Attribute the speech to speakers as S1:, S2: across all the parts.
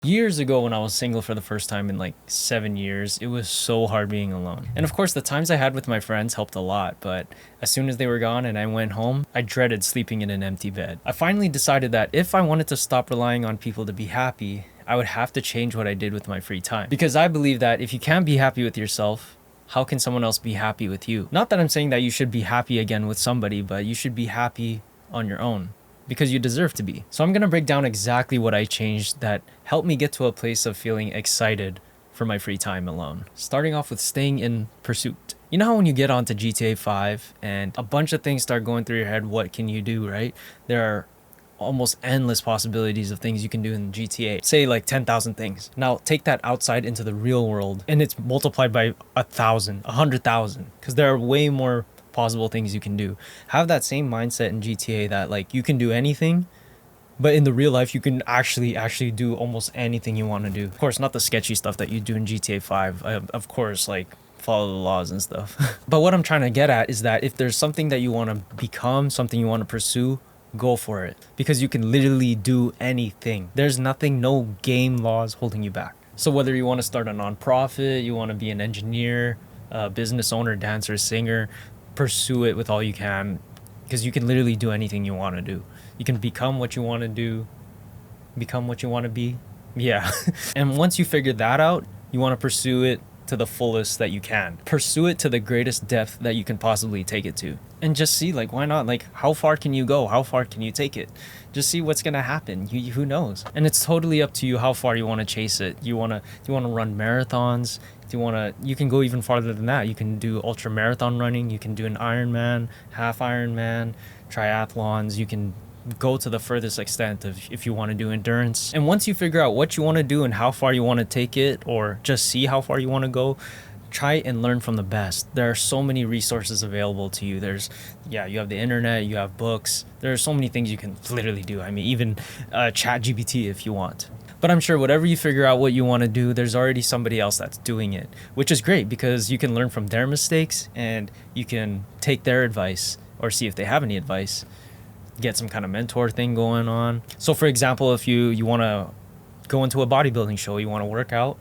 S1: Years ago, when I was single for the first time in like 7 years, it was so hard being alone. And of course, the times I had with my friends helped a lot, but as soon as they were gone and I went home, I dreaded sleeping in an empty bed. I finally decided that if I wanted to stop relying on people to be happy, I would have to change what I did with my free time. Because I believe that if you can't be happy with yourself, how can someone else be happy with you? Not that I'm saying that you should be happy again with somebody, but you should be happy on your own, because you deserve to be. So I'm gonna break down exactly what I changed that helped me get to a place of feeling excited for my free time alone. Starting off with staying in pursuit. You know how when you get onto GTA 5 and a bunch of things start going through your head, what can you do, right? There are almost endless possibilities of things you can do in GTA. Say like 10,000 things. Now take that outside into the real world and it's multiplied by 1,000, 100,000, because there are way more possible things you can do. Have that same mindset in GTA that like you can do anything, but in the real life you can actually do almost anything you want to do. Of course, not the sketchy stuff that you do in GTA 5. Of course, like follow the laws and stuff. But what I'm trying to get at is that if there's something that you want to become, something you want to pursue, go for it, because you can literally do anything. There's nothing, no game laws holding you back. So whether you want to start a nonprofit, you want to be an engineer, a business owner, dancer, singer, pursue it with all you can, because you can literally do anything you want to do. You can become what you want to do, become what you want to be. Yeah. And once you figure that out, you want to pursue it to the fullest that you can. Pursue it to the greatest depth that you can possibly take it to. And just see, like, why not? Like, how far can you go? How far can you take it? Just see what's gonna happen. Who knows? And it's totally up to you how far you want to chase it. You wanna run marathons? You can go even farther than that. You can do ultra marathon running. You can do an Ironman, half Ironman, triathlons. You can go to the furthest extent of if you want to do endurance. And once you figure out what you want to do and how far you want to take it, or just see how far you want to go, try and learn from the best. There are so many resources available to you. You have the internet, you have books. There are so many things you can literally do. I mean, even chat GPT if you want. But I'm sure whatever you figure out what you want to do, there's already somebody else that's doing it, which is great because you can learn from their mistakes and you can take their advice or see if they have any advice, get some kind of mentor thing going on. So for example, if you want to go into a bodybuilding show, you want to work out,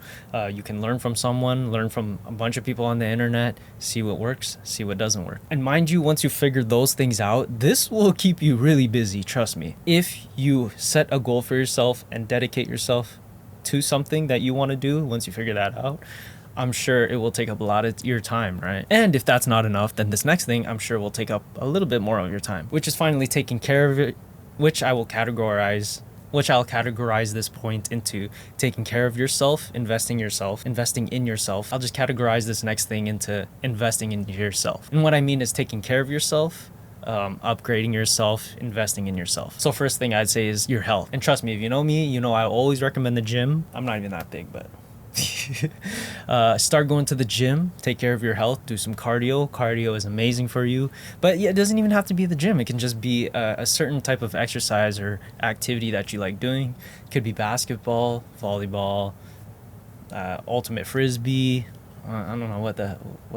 S1: you can learn from someone, learn from a bunch of people on the internet, see what works, see what doesn't work. And mind you, once you figure those things out, this will keep you really busy, trust me. If you set a goal for yourself and dedicate yourself to something that you want to do, once you figure that out, I'm sure it will take up a lot of your time, right? And if that's not enough, then this next thing I'm sure will take up a little bit more of your time, which is finally taking care of it, which I'll categorize this point into taking care of yourself, investing in yourself. I'll just categorize this next thing into investing in yourself. And what I mean is taking care of yourself, upgrading yourself, investing in yourself. So first thing I'd say is your health. And trust me, if you know me, you know I always recommend the gym. I'm not even that big, but start going to the gym, take care of your health, do some cardio is amazing for you. But yeah, it doesn't even have to be the gym. It can just be a certain type of exercise or activity that you like doing. It could be basketball, volleyball, ultimate frisbee, I don't know what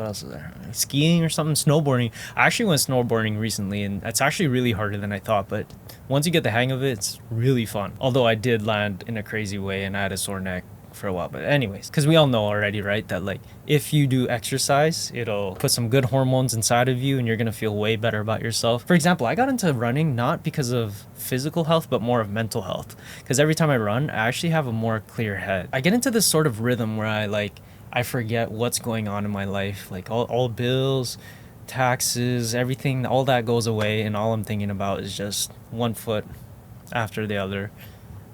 S1: else is there, skiing or something, snowboarding. I actually went snowboarding recently and it's actually really harder than I thought, but once you get the hang of it, it's really fun. Although I did land in a crazy way and I had a sore neck for a while. But anyways, because we all know already, right, that like if you do exercise, it'll put some good hormones inside of you and you're gonna feel way better about yourself. For example, I got into running not because of physical health but more of mental health, because every time I run I actually have a more clear head. I get into this sort of rhythm where I forget what's going on in my life, like all bills, taxes, everything, all that goes away and all I'm thinking about is just one foot after the other.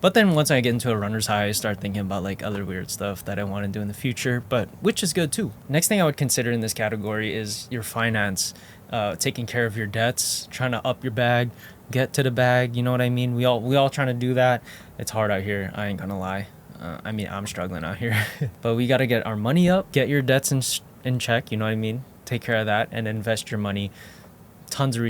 S1: But then once I get into a runner's high, I start thinking about like other weird stuff that I want to do in the future, but which is good too. Next thing I would consider in this category is your finance, taking care of your debts, trying to up your bag, get to the bag. You know what I mean? We all trying to do that. It's hard out here. I ain't gonna lie. I'm struggling out here, but we got to get our money up, get your debts in check. You know what I mean? Take care of that and invest your money. Tons of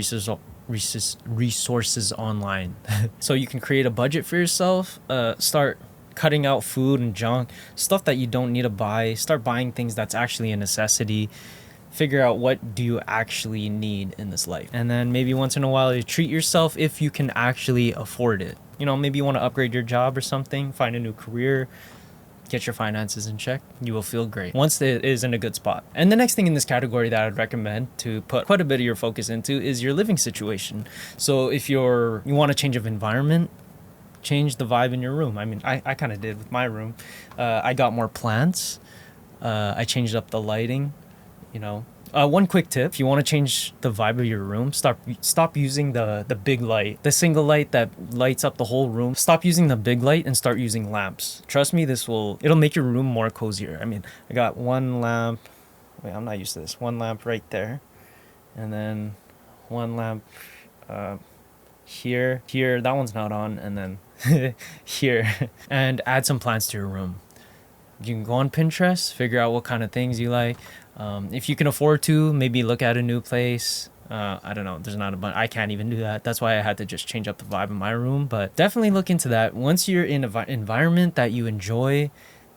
S1: resources online. So you can create a budget for yourself, start cutting out food and junk, stuff that you don't need to buy, start buying things that's actually a necessity, figure out what do you actually need in this life. And then maybe once in a while you treat yourself if you can actually afford it. You know, maybe you want to upgrade your job or something, find a new career, get your finances in check. You will feel great once it is in a good spot. And the next thing in this category that I'd recommend to put quite a bit of your focus into is your living situation. So if you want a change of environment, change the vibe in your room. I mean, I kind of did with my room. I got more plants. I changed up the lighting, you know. One quick tip: if you want to change the vibe of your room, stop using the big light, the single light that lights up the whole room. Stop using the big light and start using lamps. Trust me, it'll make your room more cozier. I mean, I got one lamp. Wait, I'm not used to this. One lamp right there, and then one lamp here. That one's not on, and then here. And add some plants to your room. You can go on Pinterest, figure out what kind of things you like. If you can afford to, maybe look at a new place. I don't know. There's not a bunch. I can't even do that. That's why I had to just change up the vibe in my room. But definitely look into that. Once you're in an environment that you enjoy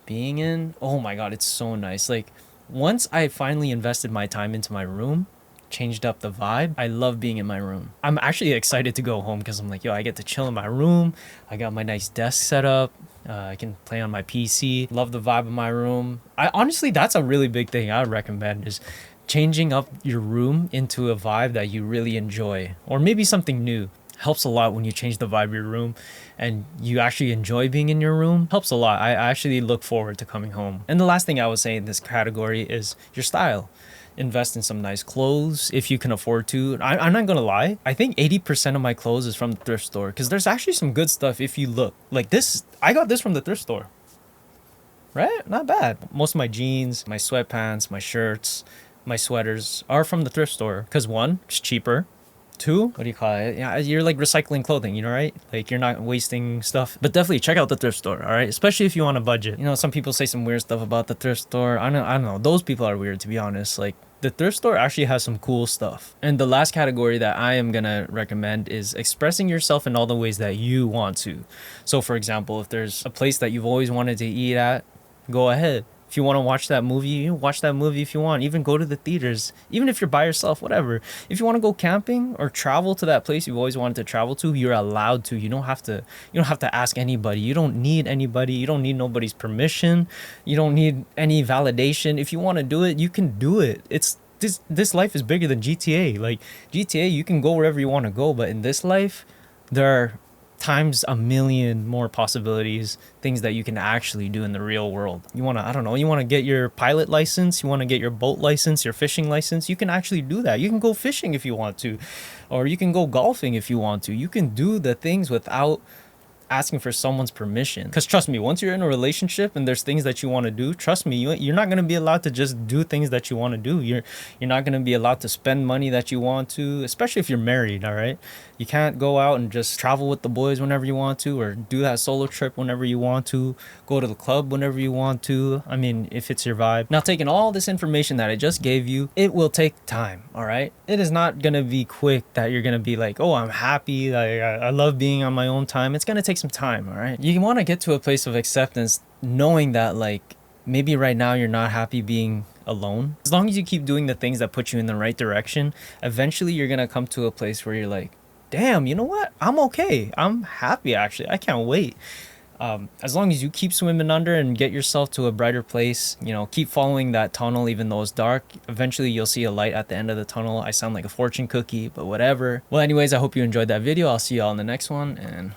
S1: being in, oh my God, it's so nice. Like once I finally invested my time into my room, changed up the vibe, I love being in my room. I'm actually excited to go home because I'm like, yo, I get to chill in my room. I got my nice desk set up. I can play on my PC. Love the vibe of my room. Honestly, that's a really big thing I would recommend is changing up your room into a vibe that you really enjoy, or maybe something new. Helps a lot when you change the vibe of your room and you actually enjoy being in your room. Helps a lot. I actually look forward to coming home. And the last thing I would say in this category is your style. Invest in some nice clothes if you can afford to. I'm not gonna lie, I think 80% of my clothes is from the thrift store because there's actually some good stuff if you look. Like this, I got this from the thrift store, right? Not bad. Most of my jeans, my sweatpants, my shirts, my sweaters are from the thrift store because one, it's cheaper. Two, what do you call it? Yeah, you're like recycling clothing, you know, right? Like you're not wasting stuff. But definitely check out the thrift store, all right? Especially if you want a budget. You know, some people say some weird stuff about the thrift store. I don't know. Those people are weird, to be honest. Like the thrift store actually has some cool stuff. And the last category that I am gonna recommend is expressing yourself in all the ways that you want to. So for example, if there's a place that you've always wanted to eat at, go ahead. If you want to watch that movie, you watch that movie if you want. Even go to the theaters, even if you're by yourself, whatever. If you want to go camping or travel to that place you've always wanted to travel to, you're allowed to. You don't have to ask anybody. You don't need anybody. You don't need nobody's permission. You don't need any validation. If you want to do it, you can do it. It's this life is bigger than GTA. Like GTA, you can go wherever you want to go, but in this life, there are times a million more possibilities, things that you can actually do in the real world. You want to, I don't know, you want to get your pilot license, you want to get your boat license, your fishing license, you can actually do that. You can go fishing if you want to, or you can go golfing if you want to. You can do the things without asking for someone's permission. Because trust me, once you're in a relationship and there's things that you want to do, trust me, you're not going to be allowed to just do things that you want to do. You're not going to be allowed to spend money that you want to, especially if you're married, all right? You can't go out and just travel with the boys whenever you want to, or do that solo trip whenever you want to, go to the club whenever you want to. I mean, if it's your vibe. Now, taking all this information that I just gave you, it will take time, all right? It is not going to be quick that you're going to be like, oh, I'm happy. Like, I love being on my own time. It's going to take some time, all right? You want to get to a place of acceptance knowing that, like, maybe right now you're not happy being alone. As long as you keep doing the things that put you in the right direction, eventually you're going to come to a place where you're like, damn, you know what? I'm okay. I'm happy, actually. I can't wait. As long as you keep swimming under and get yourself to a brighter place, you know, keep following that tunnel even though it's dark, eventually you'll see a light at the end of the tunnel. I sound like a fortune cookie, but whatever. Well, anyways, I hope you enjoyed that video. I'll see y'all in the next one, and